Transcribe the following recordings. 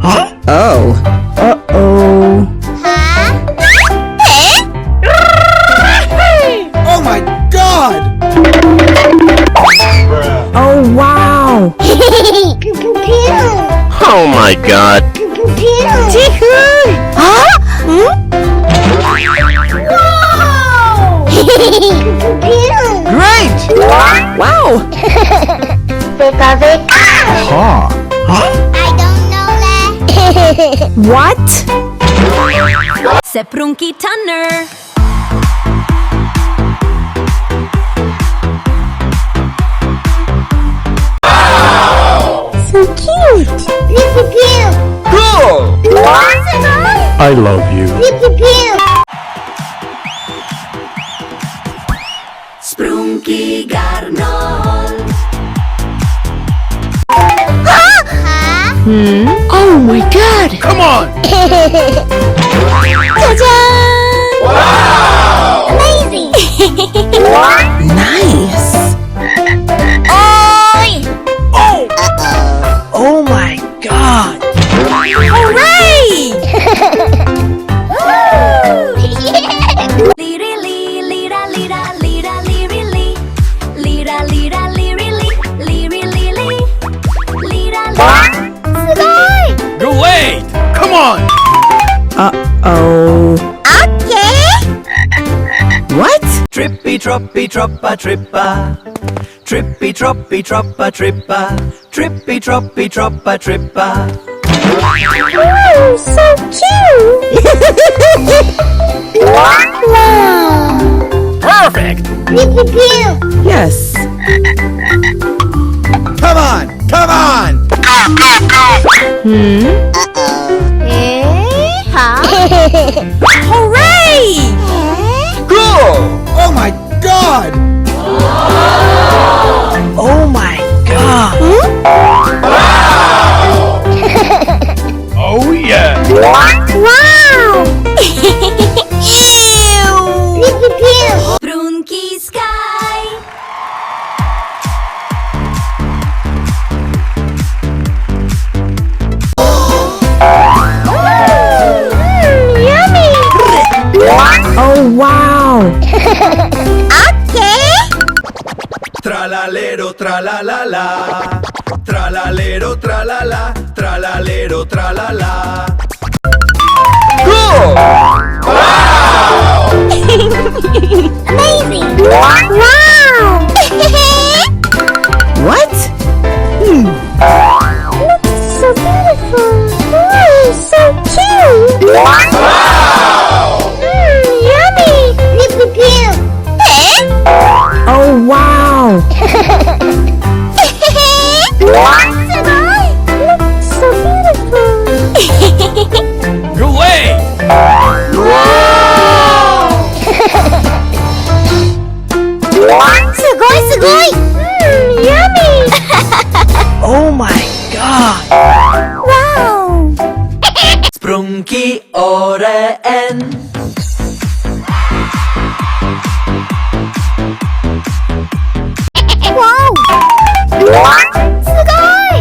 Oh. Uh-oh. Oh my God! Oh, wow. Oh my God! Great! Wow! Huh? I don't know that. What? Seprunki Tunner. So cute! Cool! I love you. Sprunki Garnol. Oh my God! Come on! Amazing. Nice! Oh my God! Hooray! Lira li, lira lira lira liri li. Lira lira liri li. Liri li li. Lira li. You're late! Come on! Uh-oh. Okay. What? Trippy troppy troppa trippa. Trippy troppy troppa trippa. Trippy troppy troppa trippa. Oh, so cute. Wow. Perfect! Yes. Come on! Come on! Hooray! Cool! Oh my God! Oh my God! Oh yeah! Wow. Sprunki Sky. Yummy. Oh wow! Okay. Tralalero tralalala. Tralalero tralala. Tralalero tralala. Cool! Amazing. Wow. What? Looks so beautiful. Oh, so cute. Yummy. Oh wow! Looks so beautiful. You're late! Sugoi. Yummy. Oh my God! Wow. Sprunki oreen. Wow. Sugoi.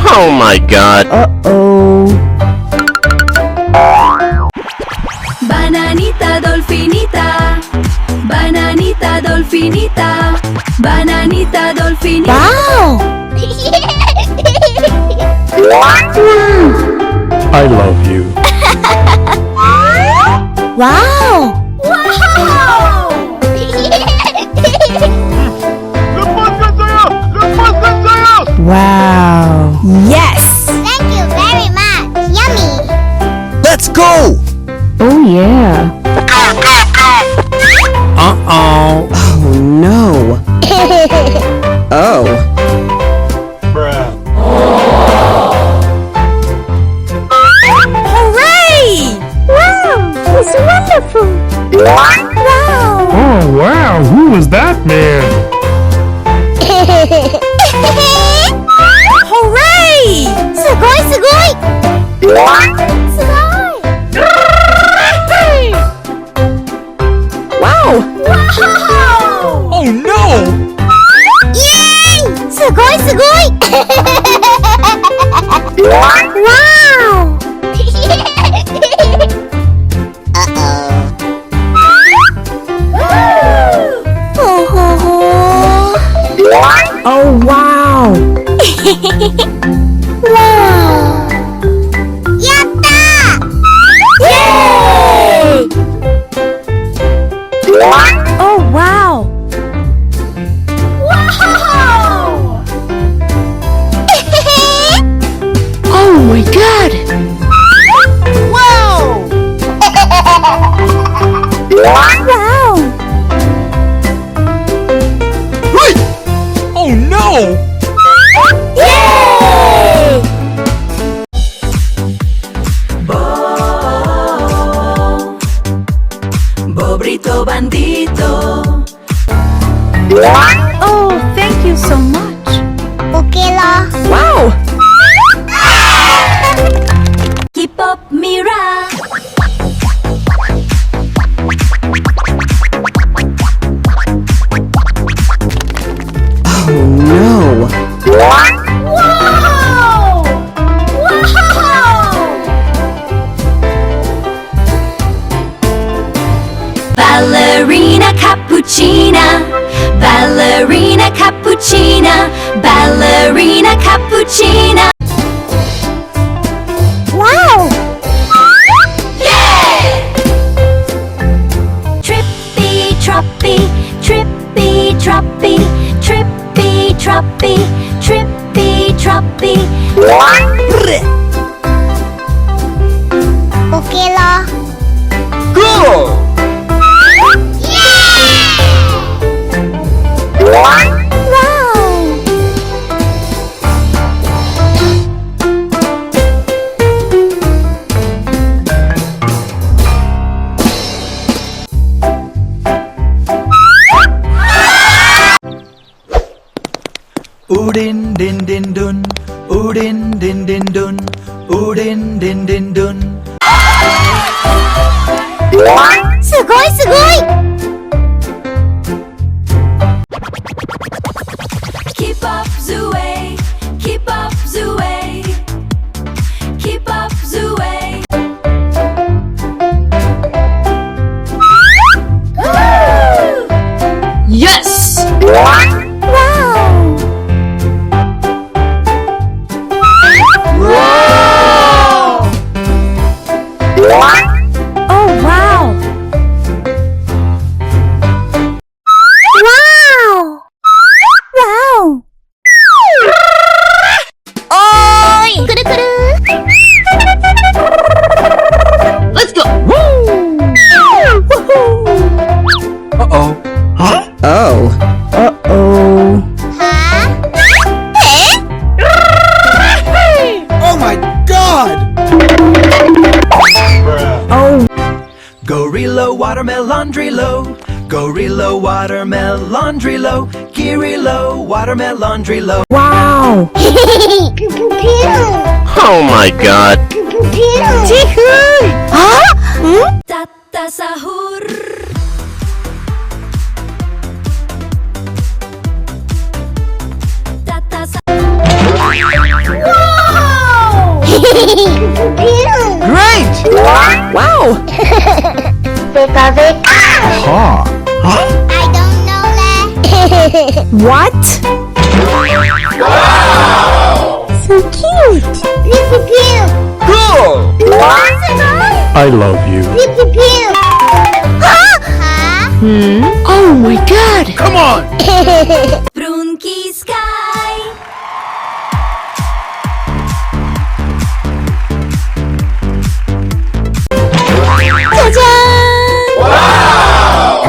Oh my God! Uh-oh. Bananita dolfinita. Bananita dolfinita. Bananita dolfinita. Wow. I love you. Wow. Wow! Yes! Thank you very much. Yummy. Let's go! Oh yeah! Uh-oh. Oh no! Oh! Hooray! Wow. It's wonderful. Wow. Oh wow! Who was that man? Hooray! Sugoi. Sugoi. Wow! Wow. Oh no! Yay! Sugoi. my god! Whoa! Wow! Oh no! Yay! Bobrito bandito. Oh, thank you so much. Okay lah. Wow! Keep up, Mira. Oh no! Wow! Wow! Ballerina cappuccina. Ballerina cappuccina. Ballerina cappuccina. Wow! Trippy troppy, trippy troppy, trippy troppy, trippy troppy. Okay lah. Go! Wow! Oodin din din dun, oodin din din dun, oodin din din dun. すごいすごい Keep up, Zoe. Keep up, Zoe. Keep up, Zoe. Yes! Wow! Oh wow! Wow! Wow! Oi! Kuru kuru! Let's go! Uh-oh. Huh? Oh. Uh-oh. Huh? Oh my god! Oh. Gorilla watermelon laundry low. Gorilla watermelon laundry low. Kirilo watermelon laundry low. Wow! Pew pew pew! Oh my god. Pew pew pew! Huh? Tata sahur. Tata sahur. Pew pew! Great! Wow! Veka veka! Huh? I don't know lah. What? So cute! Pew pew pew! Cool! I love you. Pew pew pew! Huh? Oh my god! Come on! Brunky sky.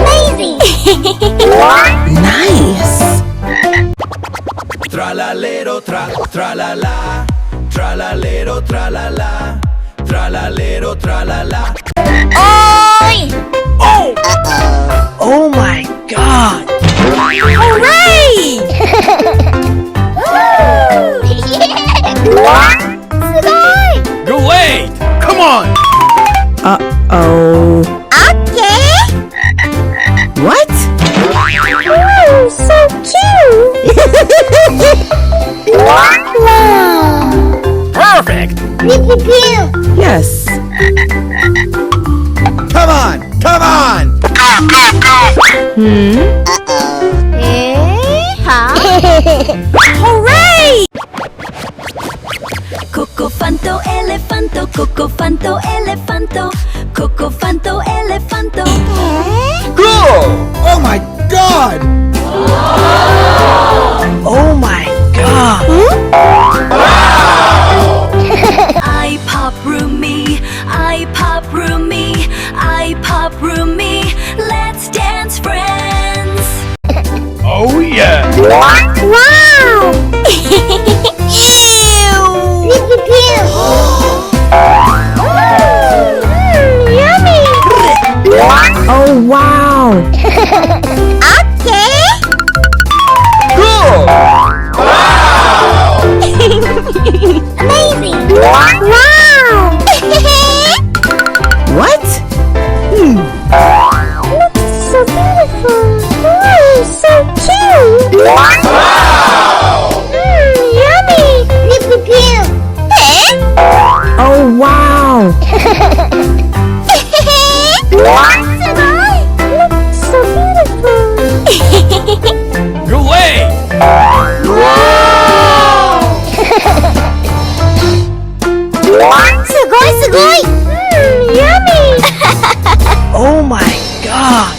Amazing! Nice! Tralalero tra tralala. Tralalero tralala. Tralalero tralala. Oi! Oh! Oh my god! Hooray! Sugoi! Great! Come on! Uh-oh. Okay! What? Oh, so cute! Wow! Perfect! Pew pew pew! Yes. Come on! Come on! Huh? Hooray! Cocofanto elefanto, cocofanto elefanto, cocofanto elefanto. Cool! Oh my god! Oh my god! Yummy! Oh, wow. Okay! Amazing! Wow! What? Looks so beautiful! Oh, so cute! Yummy! Pew pew! Oh, wow. Looks so beautiful! Go away! Sugoi, sugoi! Yummy! Oh, my God.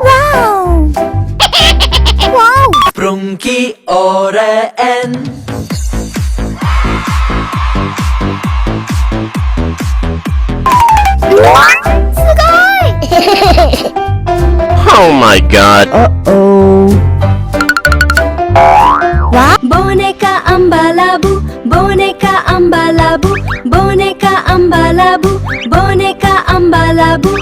Wow! Wow! Sprunki oreen. Sugoi! Oh my god. Uh-oh. Boneka ambalabu, boneka ambalabu, boneka ambalabu, boneka ambalabu.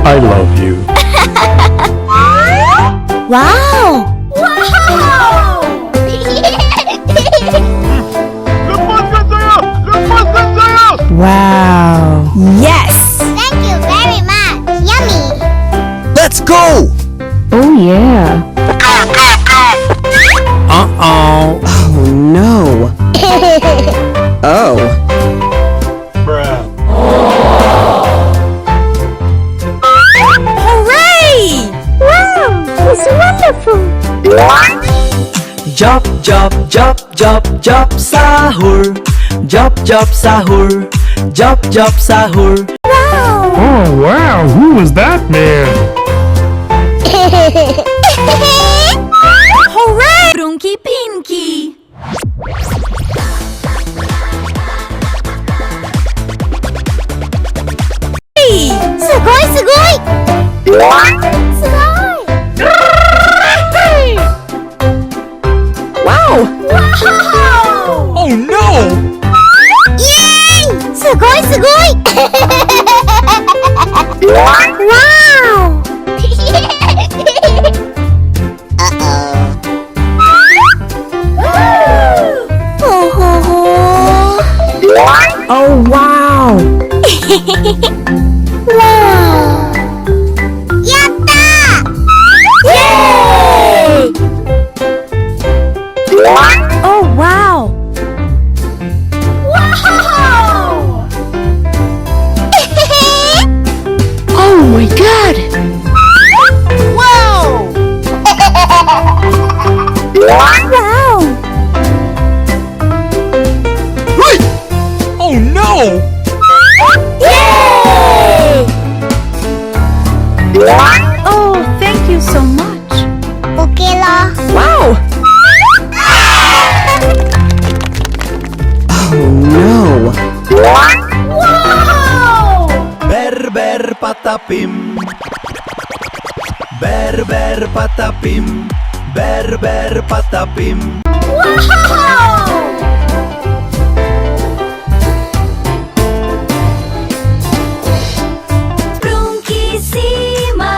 I love you. Wow! Wow. Yes. Thank you very much. Yummy! Let's go! Oh, yeah. Uh-oh. Oh, no. Oh. Hooray! Wow! It's wonderful! Jump, jump, jump, jump, jump, sahur. Jump, jump, sahur. Jump, jump, sahur. Wow! Oh, wow. Who was that man? Hooray! Sprunki pinky. Sugoi, sugoi! Sugoi! Wow. Wow! Oh no! Yay! Sugoi, sugoi! Wow! Oh, wow. Wow! Yatta! Yay! Oh, wow. Wow! Oh, my God. Whoa! Wow! Oh no! Yay! Oh, thank you so much. Okay lah. Wow. Oh, no. Wow! Berber patapim. Berber patapim. Berber patapim. Wow! Sprunkissima,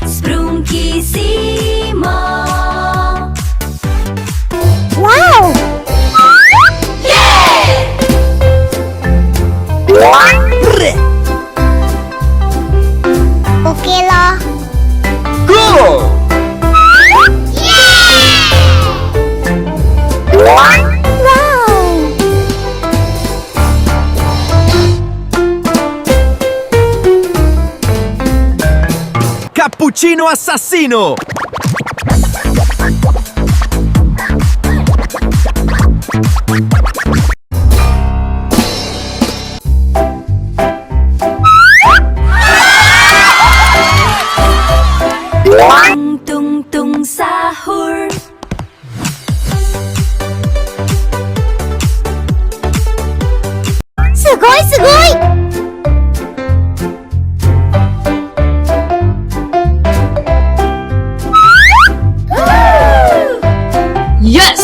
sprunkissima. Wow! Okay lah. Go! Wow! Cappuccino assassino! Tung tung tung sahur. Sugoi, sugoi! Yes!